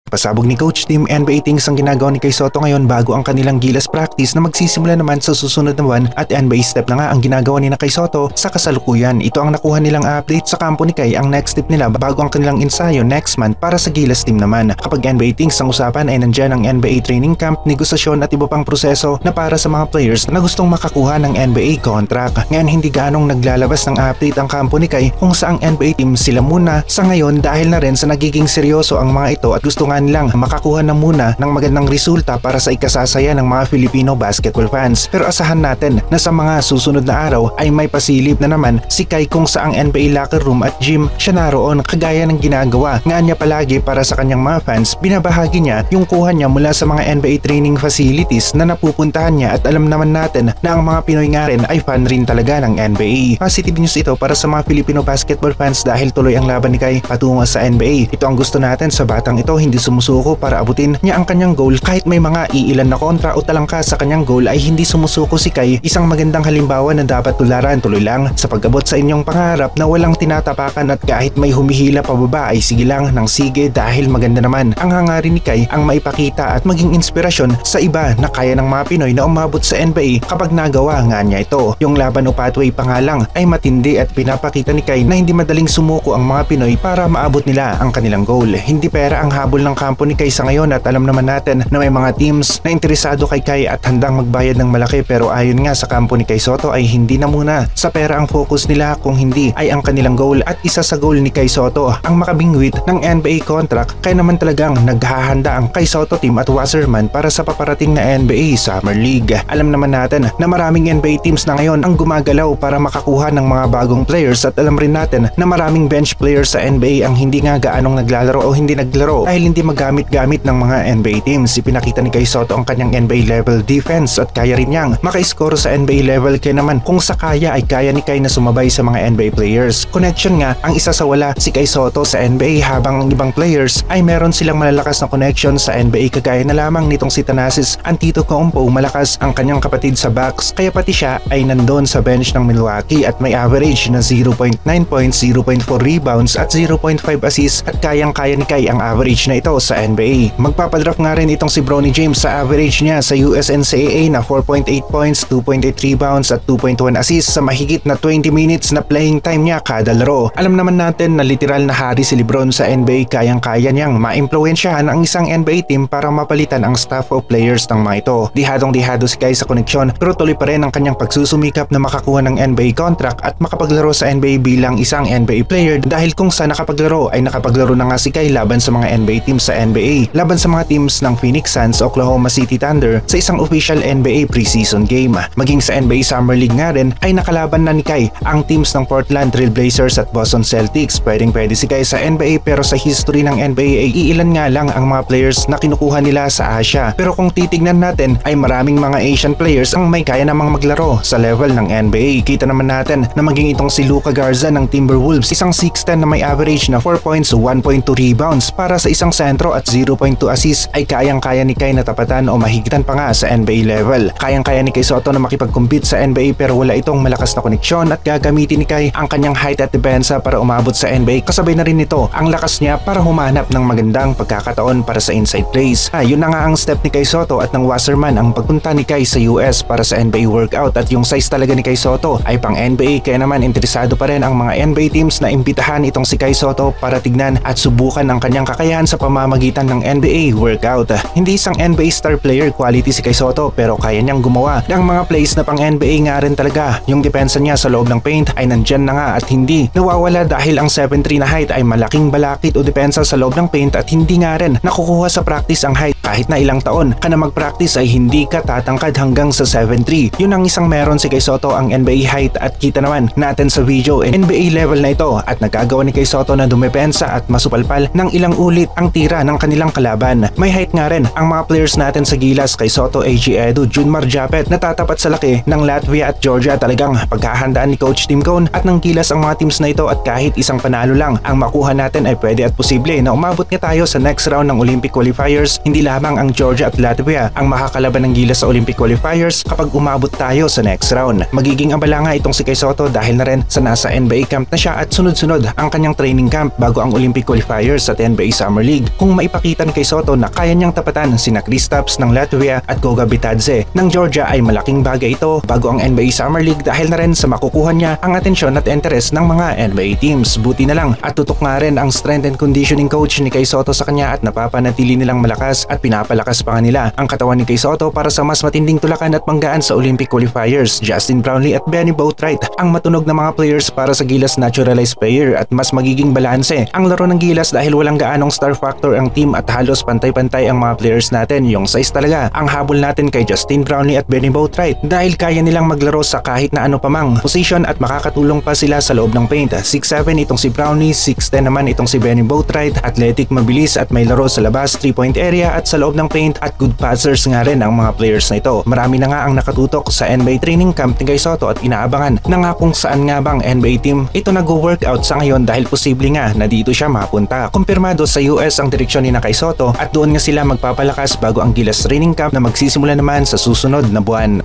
Pasabog ni Coach Tim, NBA things ang ginagawa ni Kai Sotto ngayon bago ang kanilang Gilas practice na magsisimula naman sa susunod na buwan at NBA step na nga ang ginagawa ni Kai Sotto sa kasalukuyan. Ito ang nakuha nilang update sa kampo ni Kai, ang next step nila bago ang kanilang ensayo next month para sa Gilas team naman. Kapag NBA things ang usapan ay nandyan ang NBA training camp, negosasyon at iba pang proseso na para sa mga players na gustong makakuha ng NBA contract. Ngayon hindi ganong naglalabas ng update ang kampo ni Kai kung saang NBA team sila muna sa ngayon dahil na rin sa nagiging seryoso ang mga ito at gusto nga nilang makakuha na muna ng magandang resulta para sa ikasasaya ng mga Filipino basketball fans. Pero asahan natin na sa mga susunod na araw ay may pasilip na naman si Kai kung saang NBA locker room at gym siya naroon, kagaya ng ginagawa nga niya palagi para sa kanyang mga fans. Binabahagi niya yung kuha niya mula sa mga NBA training facilities na napupuntahan niya at alam naman natin na ang mga Pinoy nga rin ay fan rin talaga ng NBA. Positive news ito para sa mga Filipino basketball fans dahil tuloy ang laban ni Kai patungo sa NBA. Ito ang gusto natin sa batang ito, hindi sumusuko para abutin niya ang kanyang goal kahit may mga iilan na kontra o talangka sa kanyang goal ay hindi sumusuko si Kai. Isang magandang halimbawa na dapat tularan, tuloy lang sa pag-abot sa inyong pangarap na walang tinatapakan at kahit may humihila pababa ay sige lang ng sige dahil maganda naman ang hangarin ni Kai ang maipakita at maging inspirasyon sa iba na kaya ng mga Pinoy na umabot sa NBA kapag nagawa nga niya ito. Yung laban o pathway pa nga lang ay matindi at pinapakita ni Kai na hindi madaling sumuko ang mga Pinoy para maabot nila ang kanilang goal. Hindi pera ang habol ng kampo ni Kai sa ngayon at alam naman natin na may mga teams na interesado kay Kai at handang magbayad ng malaki, pero ayon nga sa kampo ni Kai Sotto ay hindi na muna sa pera ang focus nila kung hindi ay ang kanilang goal, at isa sa goal ni Kai Sotto ang makabingwit ng NBA contract, kaya naman talagang naghahanda ang Kai Sotto team at Wasserman para sa paparating na NBA Summer League. Alam naman natin na maraming NBA teams na ngayon ang gumagalaw para makakuha ng mga bagong players at alam rin natin na maraming bench players sa NBA ang hindi nga gaanong naglalaro o hindi naglaro dahil hindi magamit-gamit ng mga NBA teams. Ipinakita ni Kai Sotto ang kanyang NBA level defense at kaya rin niyang maka-score sa NBA level, kaya naman kung sa kaya ay kaya ni Kai na sumabay sa mga NBA players. Connection nga ang isa sa wala si Kai Sotto sa NBA, habang ang ibang players ay meron silang malalakas na connection sa NBA, kagaya na lamang nitong si Thanasis Antetokounmpo. Malakas ang kanyang kapatid sa Bucks kaya pati siya ay nandun sa bench ng Milwaukee at may average na 0.9 points, 0.4 rebounds at 0.5 assists at kayang-kaya ni Kai ang average na ito sa NBA. Magpapadraft nga rin itong si Bronny James sa average niya sa USNCAA na 4.8 points, 2.8 rebounds at 2.1 assists sa mahigit na 20 minutes na playing time niya kada laro. Alam naman natin na literal na hari si LeBron sa NBA, kayang-kaya niyang maimpluwensyahan ang isang NBA team para mapalitan ang staff of players ng mga ito. Dihadong-dihado si Kai sa koneksyon pero tuloy pa rin ang kanyang pagsusumikap na makakuha ng NBA contract at makapaglaro sa NBA bilang isang NBA player, dahil kung sa nakapaglaro ay nakapaglaro na nga si Kai laban sa mga NBA teams sa NBA, laban sa mga teams ng Phoenix Suns, Oklahoma City Thunder sa isang official NBA preseason game. Maging sa NBA Summer League nga rin ay nakalaban na ni Kai ang teams ng Portland Trail Blazers at Boston Celtics. Pwede si Kai sa NBA pero sa history ng NBA ay iilan nga lang ang mga players na kinukuha nila sa Asia. Pero kung titignan natin ay maraming mga Asian players ang may kaya namang maglaro sa level ng NBA. Kita naman natin na maging itong si Luka Garza ng Timberwolves, isang 6'10 na may average na 4 points, 1.2 rebounds para sa isang sentro at 0.2 assists ay kayang-kaya ni Kai na tapatan o mahigitan pa nga sa NBA level. Kayang-kaya ni Kai Sotto na makipag-compete sa NBA pero wala itong malakas na koneksyon at gagamitin ni Kai ang kanyang height at depensa para umabot sa NBA. Kasabay na rin nito ang lakas niya para humanap ng magandang pagkakataon para sa inside plays. Yun na nga ang step ni Kai Sotto at ng Wasserman ang pagpunta ni Kai sa US para sa NBA workout, at yung size talaga ni Kai Sotto ay pang NBA, kaya naman interesado pa rin ang mga NBA teams na imbitahan itong si Kai Sotto para tignan at subukan ang kanyang kakayahan sa pamamagitan ng NBA workout. Hindi isang NBA star player quality si Kai Sotto pero kaya niyang gumawa ng mga plays na pang NBA nga rin talaga. Yung depensa niya sa loob ng paint ay nandyan na nga at hindi nawawala dahil ang 7'3 na height ay malaking balakid o depensa sa loob ng paint, at hindi nga rin nakukuha sa practice ang height. Kahit na ilang taon ka na mag-practice ay hindi ka tatangkad hanggang sa 7'3. Yun ang isang meron si Kai Sotto, ang NBA height, at kita naman natin sa video NBA level na ito at nagagawa ni Kai Sotto na dumepensa at masupalpal ng ilang ulit ang tira ng kanilang kalaban. May height nga rin ang mga players natin sa Gilas, Kai Sotto, AG Edu, Junmar Japet, natatapat sa laki ng Latvia at Georgia. Talagang paghahandaan ni Coach Tim Cone at ng Gilas ang mga teams na ito, at kahit isang panalo lang ang makuha natin ay pwede at posible na umabot nga tayo sa next round ng Olympic qualifiers. Hindi lahat lamang ang Georgia at Latvia ang makakalaban ng Gilas sa Olympic qualifiers kapag umabot tayo sa next round. Magiging abala nga itong si Kai Sotto dahil na rin sa nasa NBA camp na siya at sunod-sunod ang kanyang training camp bago ang Olympic qualifiers at NBA Summer League. Kung maipakita ni Kai Sotto na kaya niyang tapatan sina Kristaps ng Latvia at Goga Bitadze ng Georgia ay malaking bagay ito bago ang NBA Summer League dahil na rin sa makukuha niya ang atensyon at interes ng mga NBA teams. Buti na lang at tutok nga rin ang strength and conditioning coach ni Kai Sotto sa kanya at napapanatili nilang malakas at pinapalakas pa nila ang katawan ni Kai Sotto para sa mas matinding tulakan at banggaan sa Olympic qualifiers. Justin Brownlee at Benny Boatwright ang matunog na mga players para sa Gilas naturalized player at mas magiging balanse ang laro ng Gilas dahil walang gaanong star factor ang team at halos pantay-pantay ang mga players natin. Yung size talaga ang habol natin kay Justin Brownlee at Benny Boatwright dahil kaya nilang maglaro sa kahit na ano pa mang position at makakatulong pa sila sa loob ng paint. 6'7" itong si Brownlee, 6'10" naman itong si Benny Boatwright, athletic, mabilis at may laro sa labas, 3-point area at sa loob ng paint at good passers nga rin ang mga players na ito. Marami na nga ang nakatutok sa NBA training camp ni Kai Sotto at inaabangan na nga kung saan nga bang NBA team ito nag-workout sa ngayon dahil posible nga na dito siya mapunta. Kumpirmado sa US ang direksyon ni Kai Sotto at doon nga sila magpapalakas bago ang Gilas training camp na magsisimula naman sa susunod na buwan.